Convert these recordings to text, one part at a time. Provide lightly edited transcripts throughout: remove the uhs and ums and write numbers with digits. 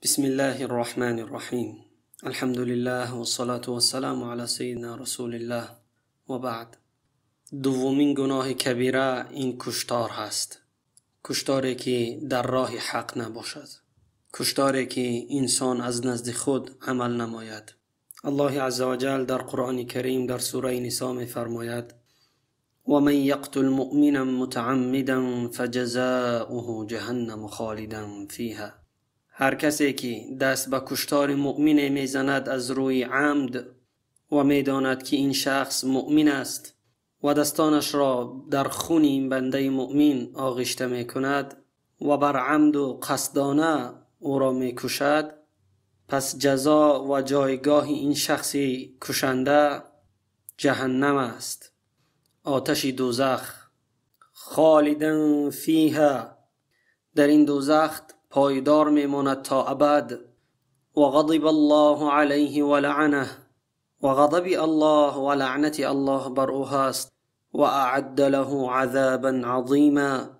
بسم الله الرحمن الرحیم. الحمد لله و الصلاة و السلام علی سیدنا رسول الله و بعد. دومین گناه کبیره این کشتار هست. کشتاری که در راه حق نباشد، کشتاری که انسان از نزد خود عمل نماید. الله عزوجل در قرآن کریم در سوره نساء می فرماید: و من یقتل مؤمنا متعمدا فجزاؤه جهنم خالدا فیها. هر کسی که دست به کشتار مؤمن میزند از روی عمد و میداند که این شخص مؤمن است و دستانش را در خون این بنده مؤمن آغشته میکند و بر عمد و قصدانه او را میکشد، پس جزا و جایگاه این شخص کشنده جهنم است، آتش دوزخ، خالدا فیها، در این دوزخ پایدار میماند تا ابد. و غضب الله علیه و لعنه، و غضب الله و لعنت الله بر او هست. و اعد له عذابا عظیما،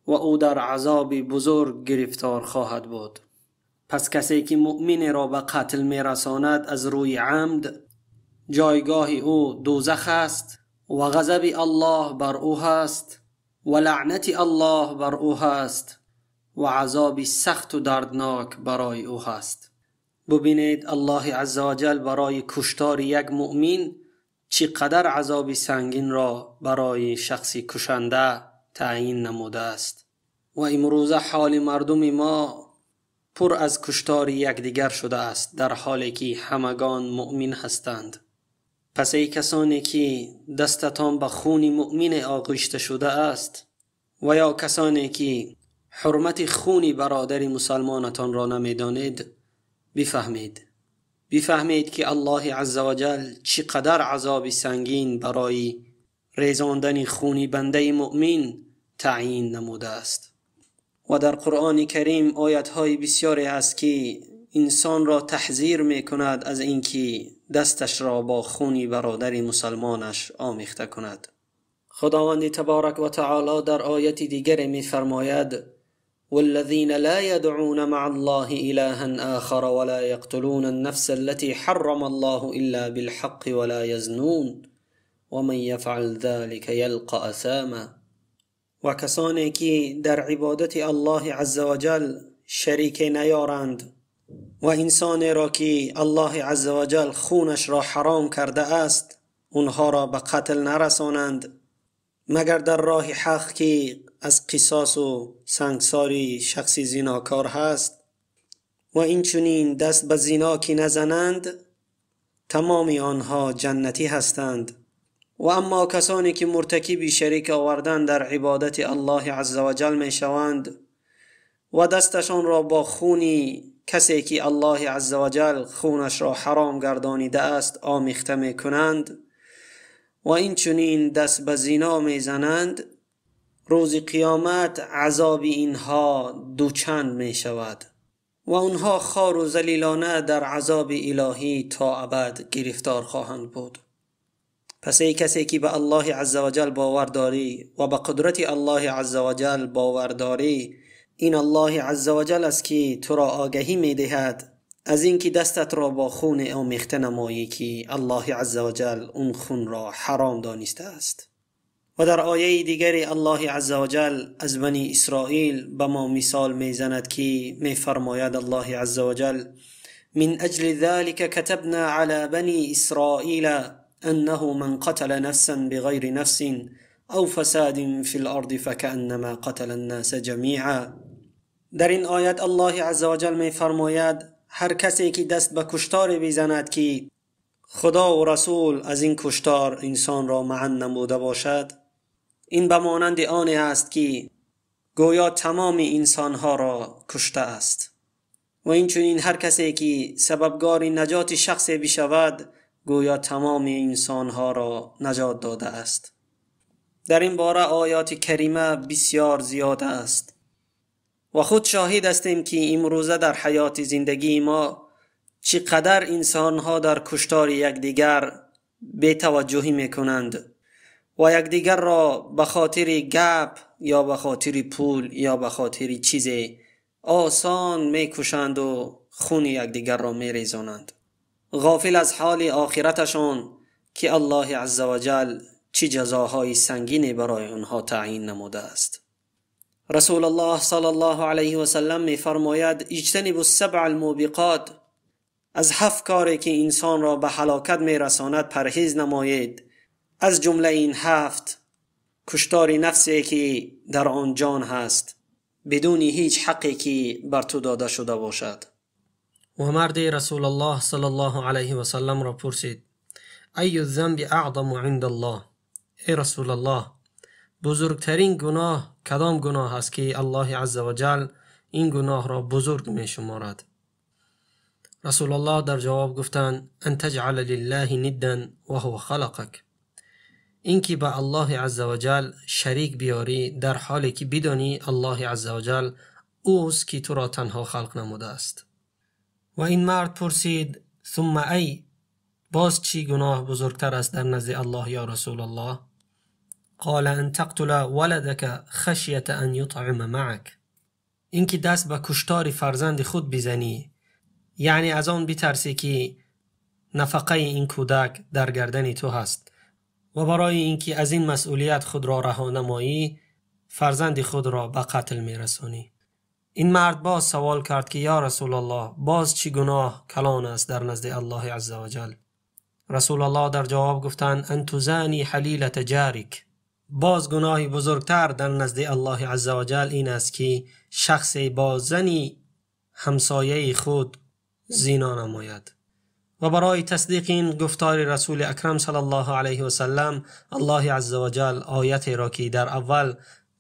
و او در عذاب بزرگ گرفتار خواهد بود. پس کسی که مؤمن را به قتل میرساند از روی عمد، جایگاه او دوزخ است و غضب الله بر او هست و لعنت الله بر او هست و عذاب سخت و دردناک برای او هست. ببینید الله عزوجل برای کشتار یک مؤمن چقدر عذاب سنگین را برای شخصی کشنده تعیین نموده است. و امروز حال مردم ما پر از کشتار یکدیگر شده است، در حالی که همگان مؤمن هستند. پس ای کسانی که دستتان به خون مؤمن آغشته شده است و یا کسانی که حرمت خون برادر مسلمانتان را نمیدانید، بفهمید که الله عزوجل چقدر عذاب سنگین برای ریزاندن خون بنده مؤمن تعیین نموده است. و در قرآن کریم آیت‌های بسیاری است که انسان را تحذیر می‌کند از اینکه دستش را با خون برادر مسلمانش آمیخته کند. خداوند تبارک و تعالی در آیت دیگر می‌فرماید: والذين لا يدعون مع الله إلها آخر ولا يقتلون النفس التي حرم الله إلا بالحق ولا يزنون ومن يفعل ذلك يلقى أثاما. و کسانی که در عبادت الله عزوجل شریک نیارند و انسانی را که الله عزوجل خونش را حرام کرده است اونها را به قتل نرسانند مگر در راه حق که از قصاص و سنگساری شخصی زناکار هست، و این چنین دست به زنا که نزنند تمام آنها جنتی هستند. و اما کسانی که مرتکب شریک آوردن در عبادت الله عزوجل می شوند و دستشان را با خونی کسی که الله عزوجل خونش را حرام گردانیده است آمیخته می کنند و این چنین دست به زنا می زنند، روز قیامت عذاب اینها دوچند می شود و اونها خوار و ذلیلانه در عذاب الهی تا ابد گرفتار خواهند بود. پس ای کسی که به الله عزوجل باور داری و به قدرت الله عزوجل باور داری، این الله عزوجل است که تو را آگهی می دهد از اینکه دستت را با خون آمیخته نمایی که الله عزوجل اون خون را حرام دانسته است. و در آیه دیگر الله عزوجل از بنی اسرائیل به ما مثال میزند که میفرماید الله عزوجل: من اجل ذلك كتبنا على بني اسرائیل انه من قتل نفسا بغیر نفس او فساد في الارض فكأنما قتل الناس جميعا. در این آیت الله عزوجل میفرماید هر کسی که دست به کشتار بزند که خدا و رسول از این کشتار انسان را معن نموده باشد، این به مانند آن است که گویا تمام انسانها را کشته است. و این چنین هر کسی که سببگار نجات شخصی بشود گویا تمام انسانها را نجات داده است. در این باره آیات کریمه بسیار زیاد است و خود شاهد هستیم که امروزه در حیات زندگی ما چقدر انسانها در کشتار یکدیگر بی‌توجهی میکنند و یکدیگر را به خاطر گپ یا به خاطر پول یا به خاطر چیز آسان میکشند و خون یکدیگر را میریزانند، غافل از حال آخرتشان که الله عزوجل چه جزاهای سنگینی برای آنها تعیین نموده است. رسول الله صلی الله علیه و سلم می‌فرماید اجتنبوا السبع الموبقات، از 7 کاری که انسان را به هلاکت میرساند پرهیز نمایید. از جمله این 7 کشتار نفسی که در آن جان هست بدون هیچ حقی که بر تو داده شده باشد. و مرد رسول الله صلی الله علیه و سلم را پرسید ای الذنب اعظم عند الله، ای رسول الله بزرگترین گناه کدام گناه است که الله عزوجل این گناه را بزرگ می شمارد؟ رسول الله در جواب گفتند ان تجعل لله ندا وهو خلقك، این که به الله عزوجل شریک بیاری در حالی که بدانی الله عزوجل اوست که تو را تنها خلق نموده است. و این مرد پرسید ثم ای، باز چی گناه بزرگتر است در نزد الله یا رسول الله؟ قال ان تقتل ولدك خشیة ان یطعم معك، این که دست به کشتار فرزند خود بزنی، یعنی از آن بترسی که نفقه این کودک در گردن تو هست و برای اینکه از این مسئولیت خود را رها نمایی فرزند خود را به قتل میرسانی. این مرد باز سوال کرد که یا رسول الله باز چی گناه کلان است در نزد الله عزوجل؟ رسول الله در جواب گفتند ان تزانی حلیلة جارک، باز گناهی بزرگتر در نزد الله عزوجل این است که شخص با زنی همسایه خود زنا نماید. و برای تصدیق این گفتار رسول اکرم صلی الله علیه و سلم الله عزوجل آیت را که در اول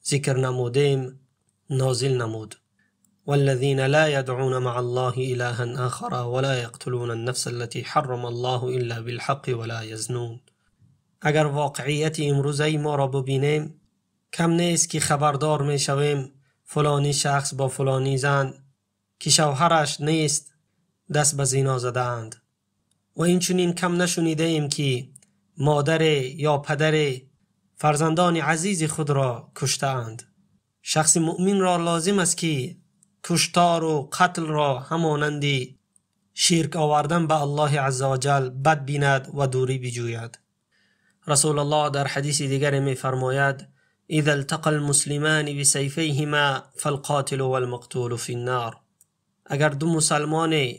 ذکر نمودیم نازل نمود والذین لا يدعون مع الله إلها آخر ولا يقتلون النفس التي حرم الله إلا بالحق ولا يزنون. اگر واقعیت امروزه ما را ببینیم کم نیست که خبردار می شویم فلانی شخص با فلانی زن که شوهرش نیست دست به زنا زده اند، و این چنین کم نشنیده ایم که مادر یا پدر فرزندان عزیز خود را کشته اند. شخص مؤمن را لازم است که کشتار و قتل را همانند شرک آوردن به الله عزوجل بد بیند و دوری بجوید. رسول الله در حدیث دیگر می فرماید اذا التقى المسلمان بسیفیهما فالقاتل والمقتول في النار، اگر دو مسلمان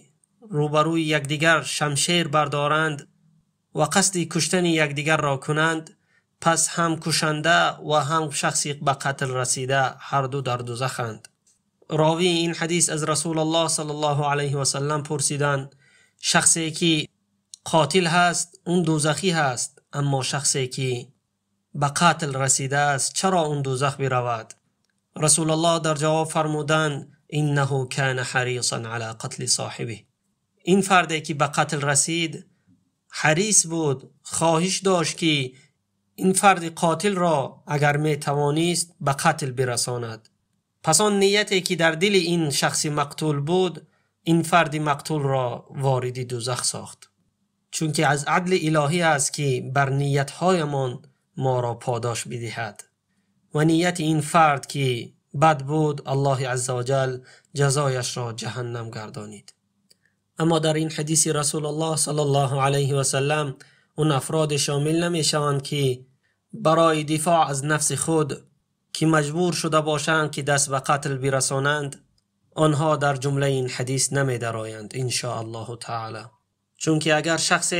روبروی یکدیگر شمشیر بردارند و قصد کشتن یکدیگر را کنند پس هم کشنده و هم شخصی به قتل رسیده هر دو در دوزخند. راوی این حدیث از رسول الله صلی الله علیه و سلم پرسیدند شخصی که قاتل هست اون دوزخی هست، اما شخصی که به قتل رسیده است چرا اون دوزخ برود؟ رسول الله در جواب فرمودند انه کان حریصا علی قتل صاحبه، این فردی که به قتل رسید حریص بود، خواهش داشت که این فرد قاتل را اگر می توانست به قتل برساند. پس آن نیتی که در دل این شخص مقتول بود این فرد مقتول را وارد دوزخ ساخت، چون که از عدل الهی است که بر نیت‌هایمان ما را پاداش بدهد و نیت این فرد که بد بود الله عزوجل جزایش را جهنم گردانید. اما در این حدیث رسول الله صلی الله علیه و سلم اون افراد شامل نمی شوند که برای دفاع از نفس خود که مجبور شده باشند که دست به قتل برسانند، آنها در جمله این حدیث نمی درآیند ان شاء الله تعالی. چون که اگر شخص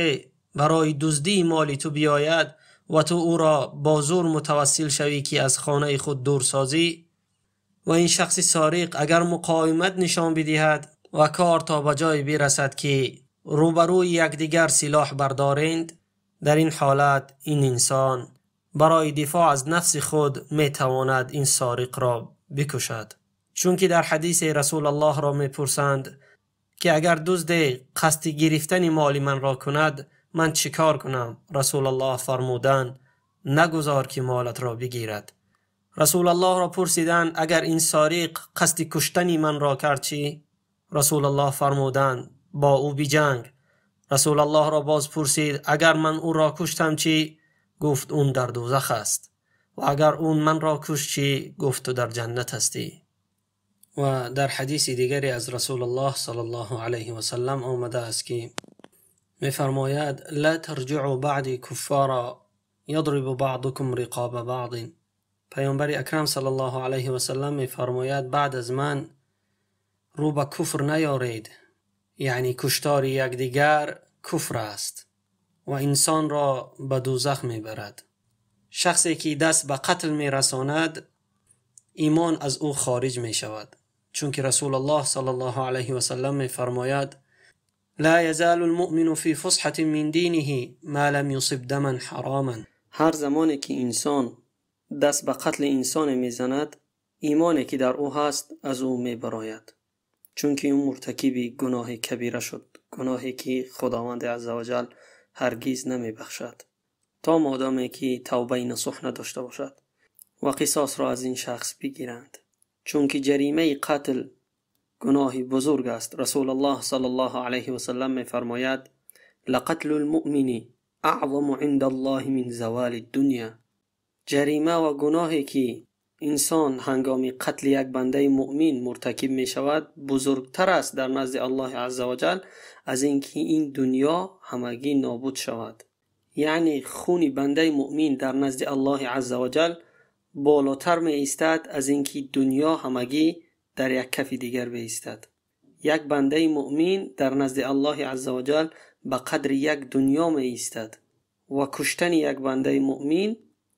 برای دزدی مالی تو بیاید و تو او را با زور متوسل شوی که از خانه خود دور سازی و این شخص سارق اگر مقاومت نشان بدهد و کار تا به جای برسد که روبروی یکدیگر سلاح بردارند، در این حالت این انسان برای دفاع از نفس خود می تواند این سارق را بکشد. چون که در حدیث رسول الله را می پرسند که اگر دزد قصد گرفتن مال من را کند من چیکار کنم؟ رسول الله فرمودند نگذار که مالت را بگیرد. رسول الله را پرسیدند اگر این سارق قصد کشتن من را کرد چی؟ رسول الله فرمودند با او بجنگ. رسول الله را باز پرسید اگر من او را کشتم چی؟ گفت اون در دوزخ است. و اگر اون من را کشت چی؟ گفت تو در جنت هستی. و در حدیث دیگری از رسول الله صلی الله علیه و سلم آمده است که می‌فرماید لا ترجعوا بعدی کفارا یضرب بعضکم رقاب بعض. پیامبر اکرم صلی الله علیه و سلم می‌فرماید بعد از من رو به کفر نیارید، یعنی کشتار یکدیگر کفر است و انسان را به دوزخ میبرد. شخصی که دست به قتل میرساند ایمان از او خارج می شود، چون که رسول الله صلی الله علیه و سلم می‌فرماید لا یزال المؤمن فی فسحة من دینه ما لم یصب دما حراما. هر زمانی که انسان دست به قتل انسان میزند ایمانی که در او هست از او میبراید، چون که اون مرتکب گناه کبیره شد، گناهی که خداوند عزوجل هرگز نمیبخشد تا مادامی که توبه نصوح نداشته باشد و قصاص را از این شخص بگیرند، چون که جریمه قتل گناهی بزرگ است. رسول الله صلی الله علیه و سلم می‌فرماید لقتل المؤمن اعظم عند الله من زوال الدنیا. جریمه و گناهی که انسان هنگام قتل یک بنده مؤمن مرتکب می شود بزرگتر است در نزد الله عزوجل از اینکه این دنیا همگی نابود شود. یعنی خون بنده مؤمن در نزد الله عزوجل بالاتر می ایستد از اینکه دنیا همگی در یک کف دیگر بایستد. یک بنده مؤمن در نزد الله عزوجل به قدر یک دنیا می ایستد و کشتن یک بنده مؤمن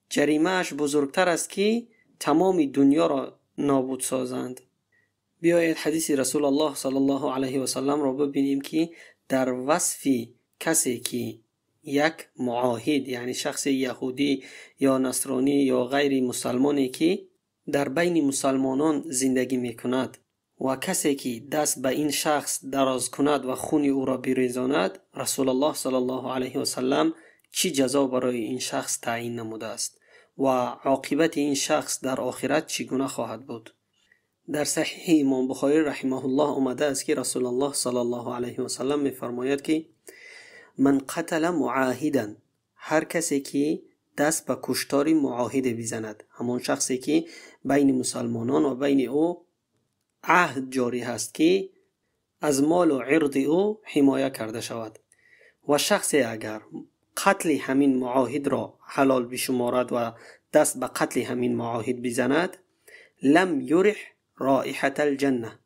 جریمه اش بزرگتر است که تمام دنیا را نابود سازند. بیایید حدیث رسول الله صلی الله علیه و سلم را ببینیم که در وصف کسی که یک معاهد، یعنی شخص یهودی یا نصرانی یا غیر مسلمانی که در بین مسلمانان زندگی میکند و کسی که دست به این شخص دراز کند و خون او را بریزاند، رسول الله صلی الله علیه و سلم چی جزا برای این شخص تعیین نموده است و عاقبت این شخص در آخرت چگونه خواهد بود. در صحیح امام بخاری رحمه الله آمده است که رسول الله صلی الله علیه و سلم می‌فرماید که من قتل معاهدا، هر کسی که دست به کشتار معاهد بزند، همون شخصی که بین مسلمانان و بین او عهد جاری هست که از مال و عرض او حمایه کرده شود، و شخصی اگر قتل همین معاهد را حلال بشمارد و دست به قتل همین معاهد بزند، لم یرح رائحة الجنه،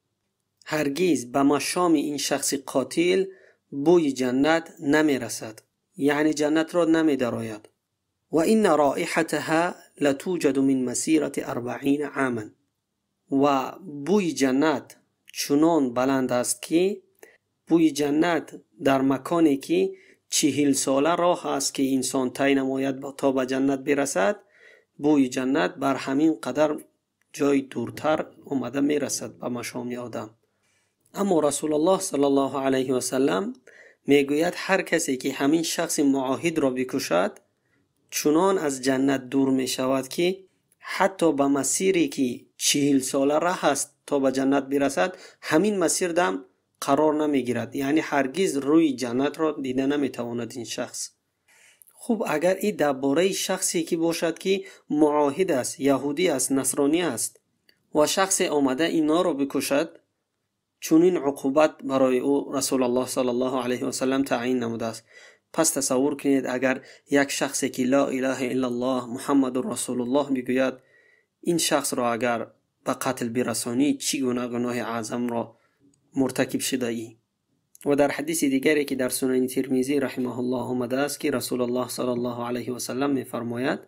هرگز به مشام این شخص قاتل بوی جنت نمی رسد، یعنی جنت را نمی دراید. و این رائحتها لتوجد من مسیرة 40 عاما، و بوی جنت چنان بلند است که بوی جنت در مکانی که 40 ساله راه است که انسان طی نماید تا به جنت برسد، بوی جنت بر همین قدر جای دورتر اومده می رسد به مشام آدم. اما رسول الله صلی الله علیه و سلم میگوید هر کسی که همین شخص معاهد را بکشد چنان از جنت دور می شود که حتی به مسیری که 40 ساله راه است تا به جنت برسد همین مسیر دم قرار نمی گیرد، یعنی هرگز روی جنت را دیده نمی تواند این شخص. خب اگر این درباره شخصی که باشد که معاهد است، یهودی است، نصرانی است و شخص آمده اینا را بکشد، چون این عقوبت برای او رسول الله صلی الله علیه و سلم تعیین نموده است. پس تصور کنید اگر یک شخصی که لا اله الا الله محمد رسول الله میگوید، این شخص را اگر به قتل برسانی چگونه گناه اعظم را مرتکب شده ای. و در حدیث دیگری که در سنن ترمذی رحمه الله آمده است که رسول الله صلی الله علیه و سلم میفرماید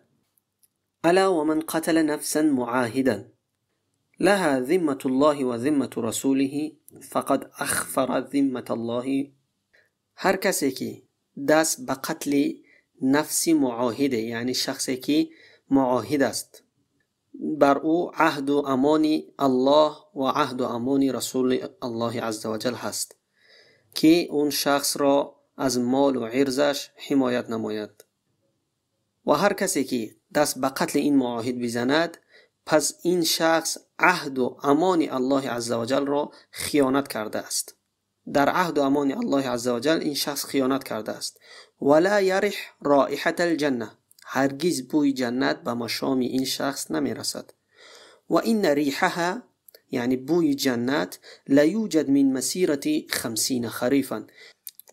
الا ومن قتل نفسا معاهدا لها ذمة الله و ذمة رسوله فقد اخفر ذمة الله. هر کسی که دست به قتل نفس معاهده، یعنی شخصی که معاهد است، بر او عهد و امان الله و عهد و امان رسول الله عزوجل هست که اون شخص را از مال و عرضش حمایت نماید، و هر کسی که دست به قتل این معاهد بزند پس این شخص عهد و امان الله عزوجل را خیانت کرده است. در عهد و امان الله عزوجل این شخص خیانت کرده است. ولا یرح رائحة الجنه، هرگز بوی جنت به مشام این شخص نمی رسد. و این ریحها یعنی بوی جنت لیوجد من مسیرت 50 خریفا،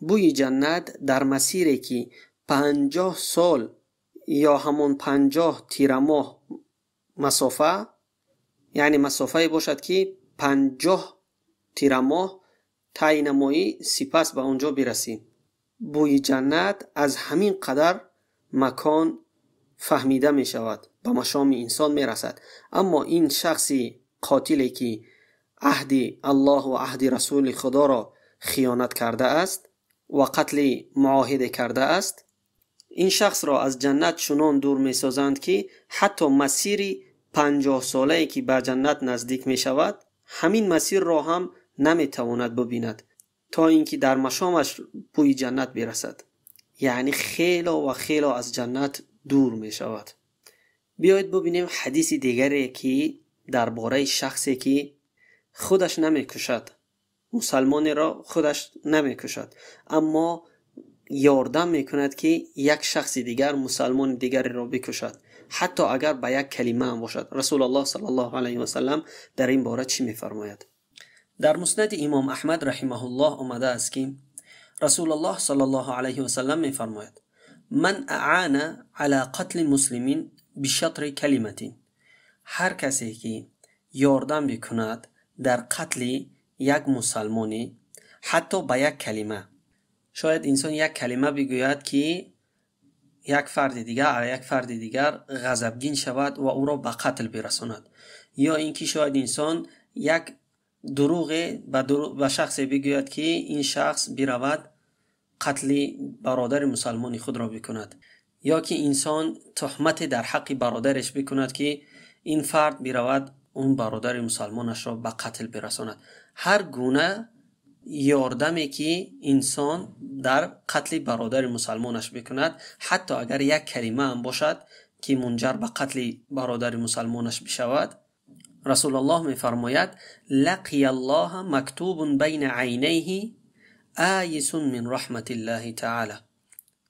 بوی جنت در مسیری که 50 سال یا همون 50 تیر ماه مسافه، یعنی مسافه باشد که 50 تیر ماه طی نمایی سپس به اونجا برسیم. بوی جنت از همین قدر مکان فهمیده می شود، به مشام انسان می رسد. اما این شخصی قاتلی که عهد الله و عهد رسول خدا را خیانت کرده است و قتل معاهده کرده است، این شخص را از جنت چنان دور می سازند که حتی مسیری 50 ساله که به جنت نزدیک می شود همین مسیر را هم نمی تواند ببیند تا اینکه در مشامش بوی جنت برسد. یعنی خیلی و خیلی از جنت دور می شود. بیایید ببینیم حدیث دیگری که درباره شخصی که خودش نمی کشد، مسلمانی را خودش نمی کشد اما یاردم می کند که یک شخص دیگر مسلمان دیگری را بکشد، حتی اگر به یک کلمه هم باشد. رسول الله صلی الله علیه و سلم در این باره چی می فرماید؟ در مسند امام احمد رحمه الله آمده است که رسول الله صلی الله علیه و سلم می فرماید من اعان علی قتل مسلمین بشطر کلمت، هر کسی که یاردم بکند در قتل یک مسلمانی حتی به یک کلمه، شاید انسان یک کلمه بگوید که یک فرد دیگر غضبگین شود و او را به قتل برساند، یا اینکه شاید انسان یک دروغ به شخص بگوید که این شخص برود قتل برادر مسلمان خود را بکند، یا که انسان تهمت در حق برادرش بکند که این فرد برود اون برادر مسلمانش را به قتل برساند. هر گونه یاردمی که انسان در قتل برادر مسلمانش بکند، حتی اگر یک کلمه هم باشد که منجر به قتل برادر مسلمانش بشود، رسول الله می فرماید لقی الله مکتوب بین عینیه آیس من رحمت الله تعالی،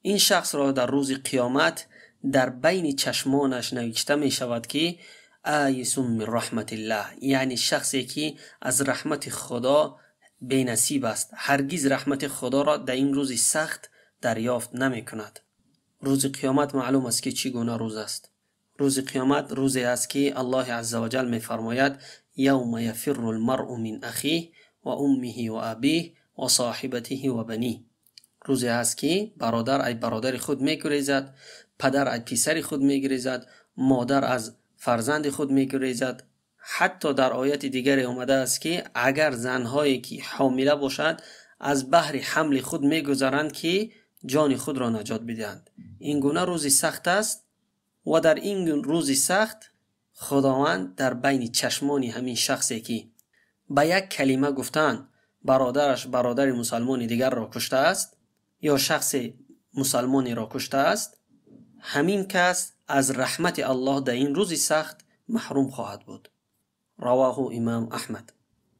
این شخص را در روز قیامت در بین چشمانش نوشته می شود که آیس من رحمت الله، یعنی شخصی که از رحمت خدا بی نصیب است، هرگز رحمت خدا را در این روز سخت دریافت نمی کند. روز قیامت معلوم است که چگونه روز است. روز قیامت روزی است که الله عزوجل می فرماید یوم یفر المرء من اخیه و امه و ابیه و صاحبته و بنیه، روزی است که برادر از برادر خود می گریزد، پدر از پسر خود می گریزد، مادر از فرزند خود می گریزد. حتی در آیت دیگر اومده است که اگر زنهایی که حامله باشد از بحر حمل خود می گذرند که جان خود را نجات بدهند. این گونه روزی سخت است و در این روزی سخت خداوند در بین چشمانی همین شخصی که به یک کلمه گفتن برادرش برادر مسلمانی دیگر را کشته است یا شخص مسلمانی را کشته است، همین کس از رحمت الله در این روزی سخت محروم خواهد بود. رواه امام احمد.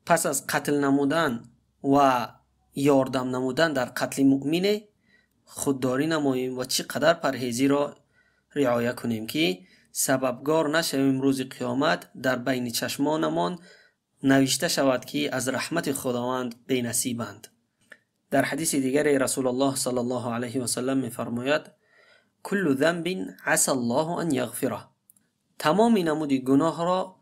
پس از قتل نمودن و یاردم نمودن در قتل مؤمن خودداری نماییم و چقدر پرهیزی را رعایت کنیم که سببگار نشویم روز قیامت در بین چشمانمان نوشته شود که از رحمت خداوند بی نصیبند. در حدیث دیگر رسول الله صلی الله علیه و سلم می فرماید کل ذنب عسى الله ان یغفره، تمام نمود گناه را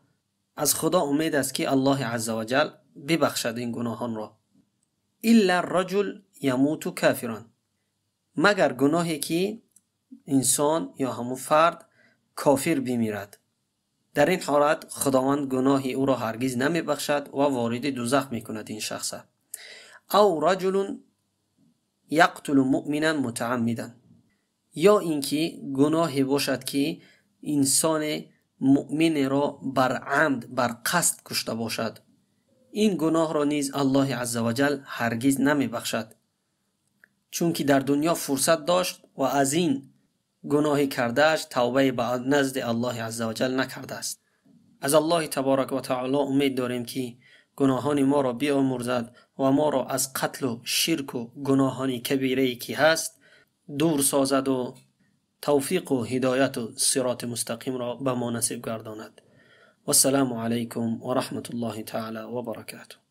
از خدا امید است که الله عزوجل ببخشد این گناهان را، الا الرجل یموت کافرا، مگر گناهی که انسان یا همون فرد کافر بمیرد، در این حالت خداوند گناهی او را هرگز نمی بخشد و وارد دوزخ می کند این شخص. او رجل یقتل مؤمنا متعمدا، یا اینکه گناهی باشد که انسان مؤمن را بر عمد بر قصد کشته باشد، این گناه را نیز الله عزوجل هرگز نمی بخشد، چون که در دنیا فرصت داشت و از این گناه کردهش توبه به نزد الله عزوجل نکرده است. از الله تبارک و تعالی امید داریم که گناهان ما را بیامرزد و ما را از قتل و شرک و گناهان کبیره که هست دور سازد و توفیق و هدایت و صراط مستقیم را به ما نصیب گرداند. و السلام علیکم و رحمت الله تعالی و برکاته.